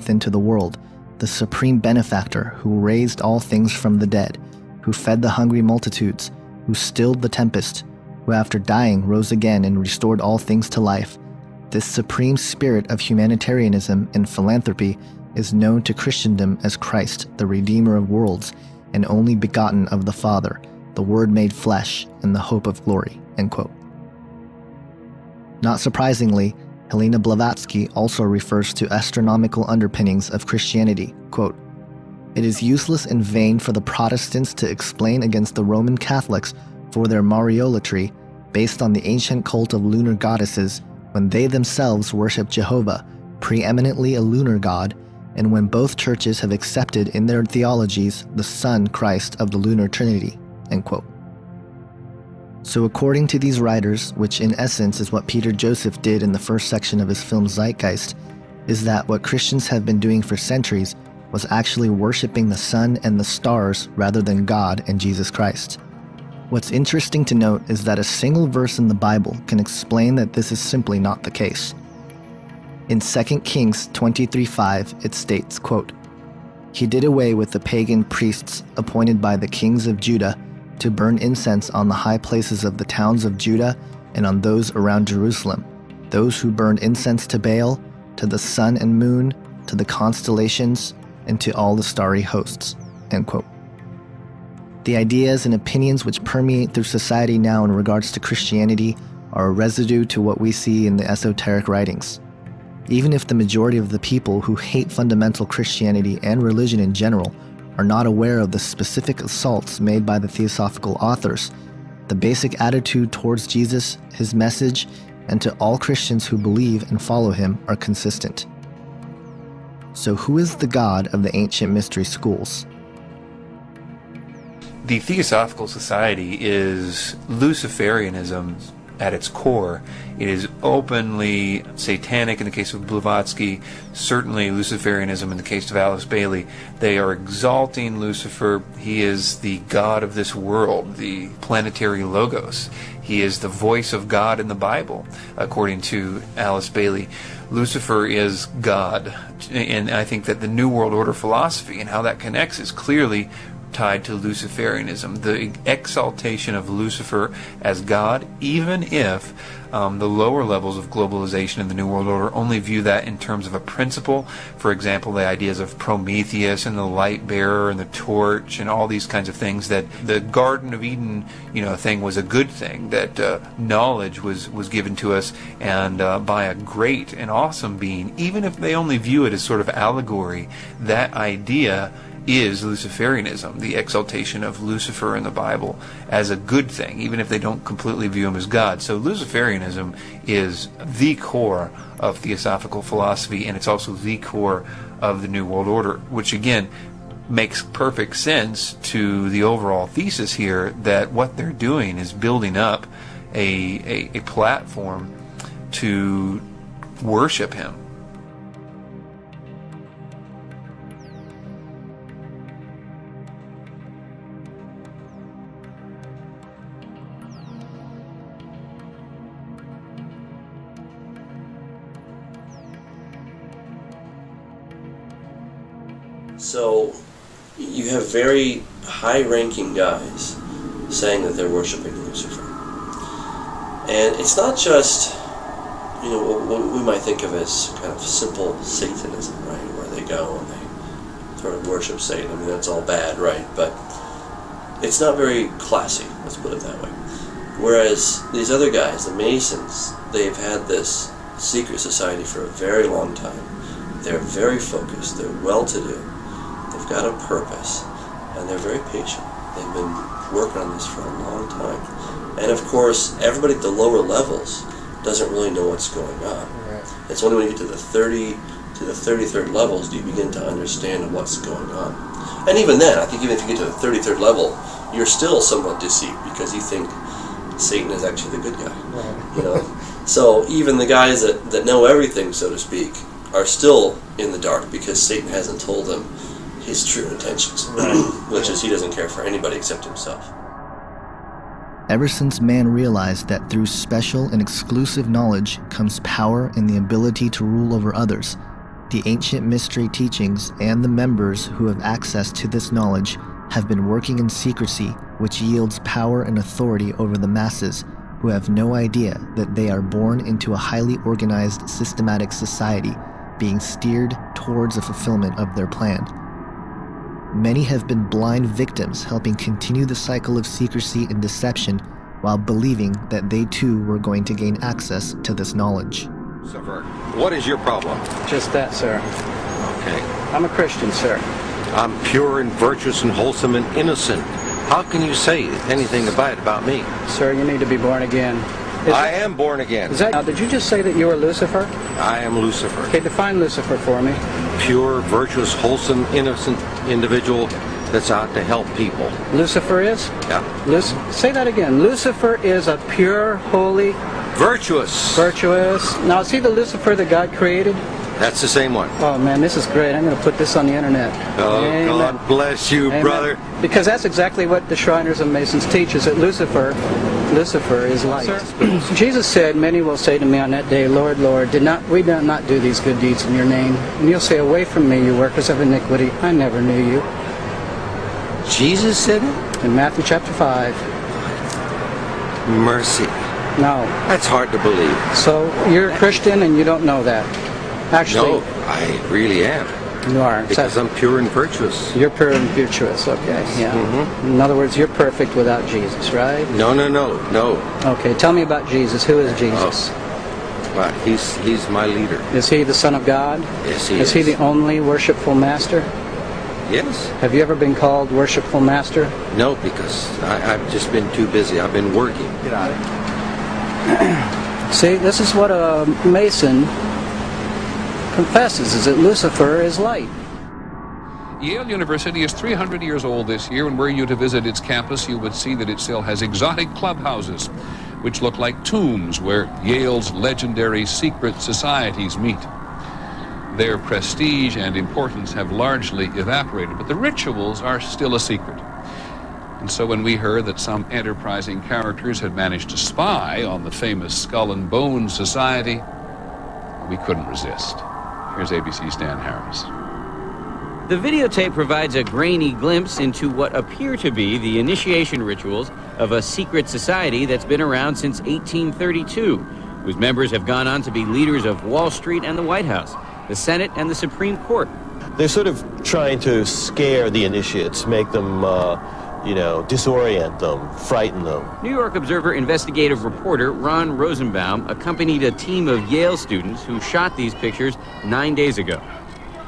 into the world, the supreme benefactor who raised all things from the dead, who fed the hungry multitudes, who stilled the tempest, who after dying rose again and restored all things to life. This supreme spirit of humanitarianism and philanthropy is known to Christendom as Christ, the Redeemer of worlds, and only begotten of the Father, the Word made flesh, and the hope of glory." End quote. Not surprisingly, Helena Blavatsky also refers to astronomical underpinnings of Christianity. Quote, "It is useless and vain for the Protestants to explain against the Roman Catholics for their Mariolatry, based on the ancient cult of lunar goddesses, when they themselves worship Jehovah, preeminently a lunar god, and when both churches have accepted in their theologies the Son Christ of the lunar trinity." End quote. So according to these writers, which in essence is what Peter Joseph did in the first section of his film Zeitgeist, is that what Christians have been doing for centuries was actually worshiping the sun and the stars rather than God and Jesus Christ. What's interesting to note is that a single verse in the Bible can explain that this is simply not the case. In 2 Kings 23:5, it states, quote, "He did away with the pagan priests appointed by the kings of Judah to burn incense on the high places of the towns of Judah and on those around Jerusalem, those who burned incense to Baal, to the sun and moon, to the constellations, and to all the starry hosts." End quote. The ideas and opinions which permeate through society now in regards to Christianity are a residue to what we see in the esoteric writings. Even if the majority of the people who hate fundamental Christianity and religion in general are not aware of the specific assaults made by the theosophical authors, the basic attitude towards Jesus, his message, and to all Christians who believe and follow him are consistent. So who is the God of the ancient mystery schools? The Theosophical Society is Luciferianism at its core. It is openly satanic in the case of Blavatsky, certainly Luciferianism in the case of Alice Bailey. They are exalting Lucifer. He is the God of this world, the planetary logos. He is the voice of God in the Bible, according to Alice Bailey. Lucifer is God, and I think that the New World Order philosophy and how that connects is clearly tied to Luciferianism, the exaltation of Lucifer as God, even if the lower levels of globalization in the New World Order only view that in terms of a principle. For example, the ideas of Prometheus and the light bearer and the torch and all these kinds of things, that the Garden of Eden, thing was a good thing, that knowledge was given to us and by a great and awesome being. Even if they only view it as sort of allegory, that idea is Luciferianism, the exaltation of Lucifer in the Bible as a good thing, even if they don't completely view him as God. So Luciferianism is the core of theosophical philosophy, and it's also the core of the New World Order, which again makes perfect sense to the overall thesis here that what they're doing is building up a platform to worship him. So you have very high-ranking guys saying that they're worshiping Lucifer. And it's not just, what we might think of as kind of simple Satanism, right? Where they go and they sort of worship Satan. I mean, that's all bad, right? But it's not very classy, let's put it that way. Whereas these other guys, the Masons, they've had this secret society for a very long time. They're very focused, they're well-to-do, they've got a purpose, and they're very patient. They've been working on this for a long time. And of course, everybody at the lower levels doesn't really know what's going on. Right. It's only when you get to the 33rd levels do you begin to understand what's going on. And even then, I think even if you get to the 33rd level, you're still somewhat deceived because you think Satan is actually the good guy. Right. So even the guys that know everything, so to speak, are still in the dark because Satan hasn't told them his true intentions, which is he doesn't care for anybody except himself. Ever since man realized that through special and exclusive knowledge comes power and the ability to rule over others, The ancient mystery teachings and the members who have access to this knowledge have been working in secrecy, which yields power and authority over the masses who have no idea that they are born into a highly organized, systematic society being steered towards a fulfillment of their plan. Many have been blind victims helping continue the cycle of secrecy and deception while believing that they too were going to gain access to this knowledge. Lucifer, what is your problem? Just that, sir. Okay. I'm a Christian, sir. I'm pure and virtuous and wholesome and innocent. How can you say anything bad about me? Sir, you need to be born again. I am born again. Now, did you just say that you were Lucifer? I am Lucifer. Okay, define Lucifer for me. Pure, virtuous, wholesome, innocent individual that's out to help people. Lucifer is? Yeah. Say that again. Lucifer is a pure, holy... Virtuous. Virtuous. Now, is he the Lucifer that God created? That's the same one. Oh, man, this is great. I'm going to put this on the internet. Oh, Amen. God bless you, Amen. brother. Because that's exactly what the Shriners and Masons teach, is that Lucifer is light. Jesus said, many will say to me on that day, Lord, Lord, did we not do these good deeds in your name? And you'll say, away from me, you workers of iniquity. I never knew you. Jesus said it? In Matthew chapter 5. Mercy. No. That's hard to believe. So you're a Christian and you don't know that. Actually, no, I really am. You are. Because I'm pure and virtuous. You're pure and virtuous, okay, yeah. Mm-hmm. In other words, you're perfect without Jesus, right? No. Okay, tell me about Jesus. Who is Jesus? Oh. Well, he's my leader. Is he the Son of God? Yes, he is. Is he the only worshipful master? Yes. Have you ever been called worshipful master? No, because I've just been too busy. I've been working. Get out of here. See, this is what a Mason confesses, is that Lucifer is light. Yale University is 300 years old this year, and were you to visit its campus, you would see that it still has exotic clubhouses, which look like tombs where Yale's legendary secret societies meet. Their prestige and importance have largely evaporated, but the rituals are still a secret. And so when we heard that some enterprising characters had managed to spy on the famous Skull and Bones Society, we couldn't resist. Here's ABC's Dan Harris. The videotape provides a grainy glimpse into what appear to be the initiation rituals of a secret society that's been around since 1832, whose members have gone on to be leaders of Wall Street and the White House, the Senate and the Supreme Court. They're sort of trying to scare the initiates, make them, disorient them, frighten them. New York Observer investigative reporter Ron Rosenbaum accompanied a team of Yale students who shot these pictures 9 days ago.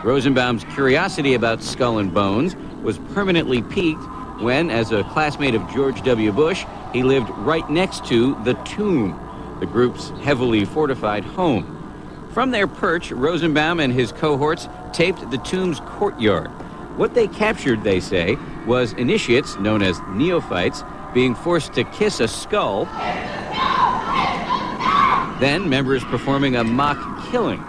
Rosenbaum's curiosity about Skull and Bones was permanently piqued when, as a classmate of George W. Bush, he lived right next to the Tomb, the group's heavily fortified home. From their perch, Rosenbaum and his cohorts taped the Tomb's courtyard. What they captured, they say, was initiates, known as neophytes, being forced to kiss a skull, then members performing a mock killing.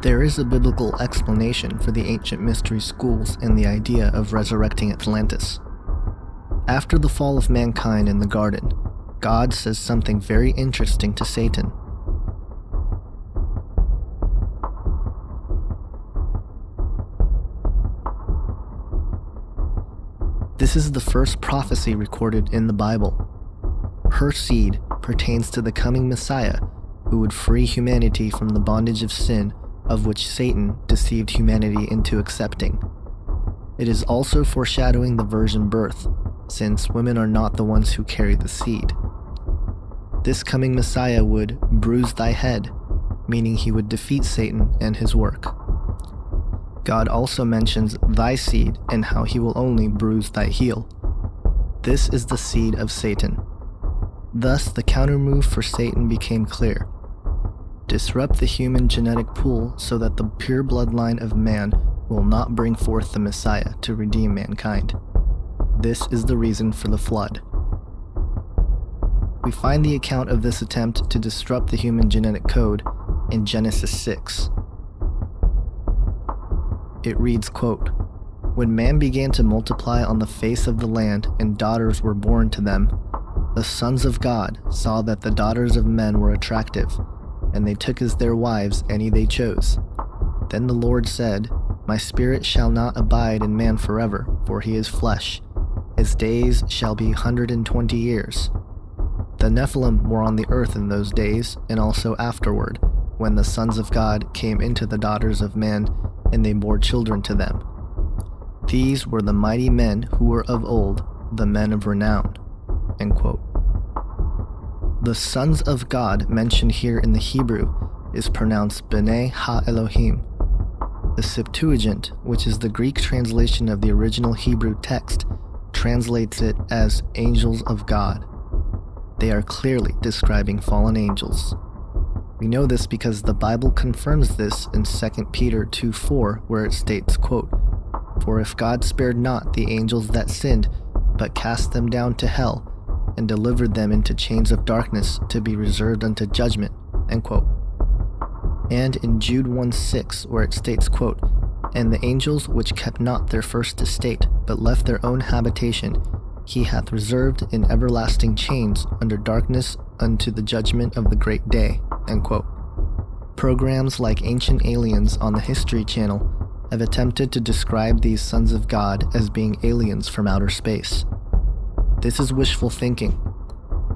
There is a biblical explanation for the ancient mystery schools and the idea of resurrecting Atlantis. After the fall of mankind in the garden, God says something very interesting to Satan. This is the first prophecy recorded in the Bible. Her seed pertains to the coming Messiah, who would free humanity from the bondage of sin, of which Satan deceived humanity into accepting. It is also foreshadowing the virgin birth, since women are not the ones who carry the seed. This coming Messiah would bruise thy head, meaning he would defeat Satan and his work. God also mentions thy seed and how he will only bruise thy heel. This is the seed of Satan. Thus, the countermove for Satan became clear. Disrupt the human genetic pool so that the pure bloodline of man will not bring forth the Messiah to redeem mankind. This is the reason for the flood. We find the account of this attempt to disrupt the human genetic code in Genesis 6. It reads, quote, When man began to multiply on the face of the land and daughters were born to them, the sons of God saw that the daughters of men were attractive, and they took as their wives any they chose. Then the Lord said, My spirit shall not abide in man forever, for he is flesh. His days shall be 120 years. The Nephilim were on the earth in those days, and also afterward, when the sons of God came into the daughters of man, and they bore children to them. These were the mighty men who were of old, the men of renown." End quote. The sons of God mentioned here in the Hebrew is pronounced B'nai Ha-Elohim. The Septuagint, which is the Greek translation of the original Hebrew text, translates it as angels of God. They are clearly describing fallen angels. We know this because the Bible confirms this in 2 Peter 2:4, where it states, quote, "For if God spared not the angels that sinned, but cast them down to hell, and delivered them into chains of darkness to be reserved unto judgment," end quote. And in Jude 1:6, where it states, quote, "And the angels which kept not their first estate, but left their own habitation, he hath reserved in everlasting chains under darkness unto the judgment of the great day," end quote. Programs like Ancient Aliens on the History Channel have attempted to describe these sons of God as being aliens from outer space. This is wishful thinking.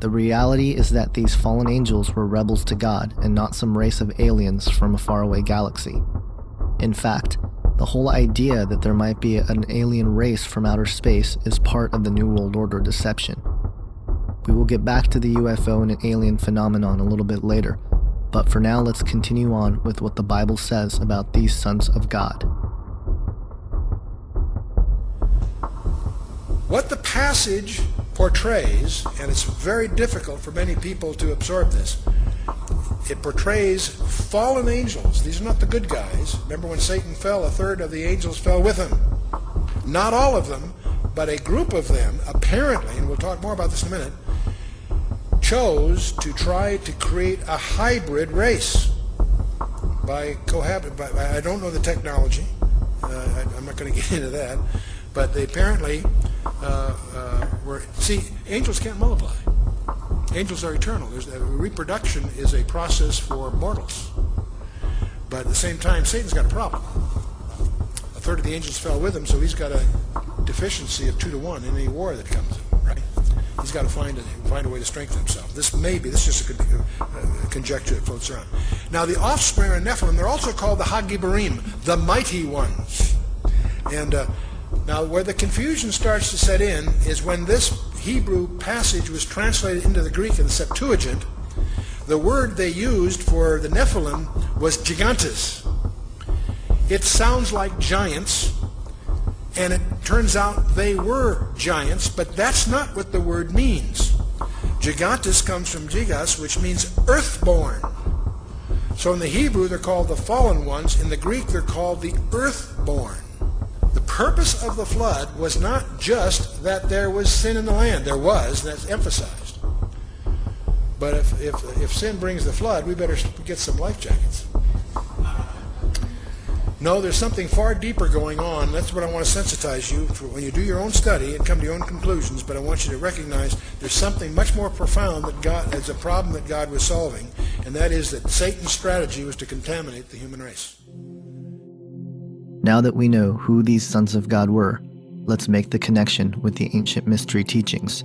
The reality is that these fallen angels were rebels to God and not some race of aliens from a faraway galaxy. In fact, the whole idea that there might be an alien race from outer space is part of the New World Order deception. We will get back to the UFO and alien phenomenon a little bit later, but for now let's continue on with what the Bible says about these sons of God. What the passage portrays, and it's very difficult for many people to absorb this, it portrays fallen angels. These are not the good guys. Remember when Satan fell, a third of the angels fell with him. Not all of them, but a group of them, apparently, and we'll talk more about this in a minute, chose to try to create a hybrid race by I don't know the technology. I'm not going to get into that. But they apparently see, angels can't multiply. Angels are eternal. Reproduction is a process for mortals. But at the same time, Satan's got a problem. A third of the angels fell with him, so he's got a deficiency of 2-to-1 in any war that comes in, right? He's got to find a way to strengthen himself. This is just a conjecture that floats around. Now, the offspring of Nephilim, they're also called the Hagibarim, the mighty ones. And now, where the confusion starts to set in is when this Hebrew passage was translated into the Greek in the Septuagint, the word they used for the Nephilim was gigantes. It sounds like giants, and it turns out they were giants, but that's not what the word means. Gigantes comes from gigas, which means earthborn. So in the Hebrew, they're called the fallen ones. In the Greek, they're called the earthborn. The purpose of the flood was not just that there was sin in the land. There was, and that's emphasized. But if sin brings the flood, we better get some life jackets. No, there's something far deeper going on. That's what I want to sensitize you for when you do your own study and come to your own conclusions. But I want you to recognize there's something much more profound that God, as a problem that God was solving, and that is that Satan's strategy was to contaminate the human race. Now that we know who these sons of God were, let's make the connection with the ancient mystery teachings.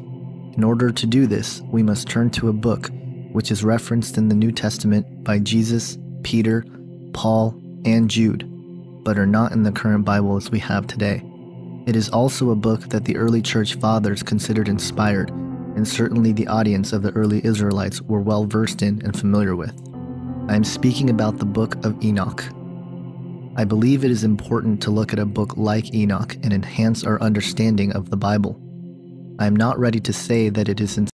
In order to do this, we must turn to a book which is referenced in the New Testament by Jesus, Peter, Paul, and Jude, but are not in the current Bible as we have today. It is also a book that the early church fathers considered inspired, and certainly the audience of the early Israelites were well versed in and familiar with. I am speaking about the book of Enoch. I believe it is important to look at a book like Enoch and enhance our understanding of the Bible. I am not ready to say that it is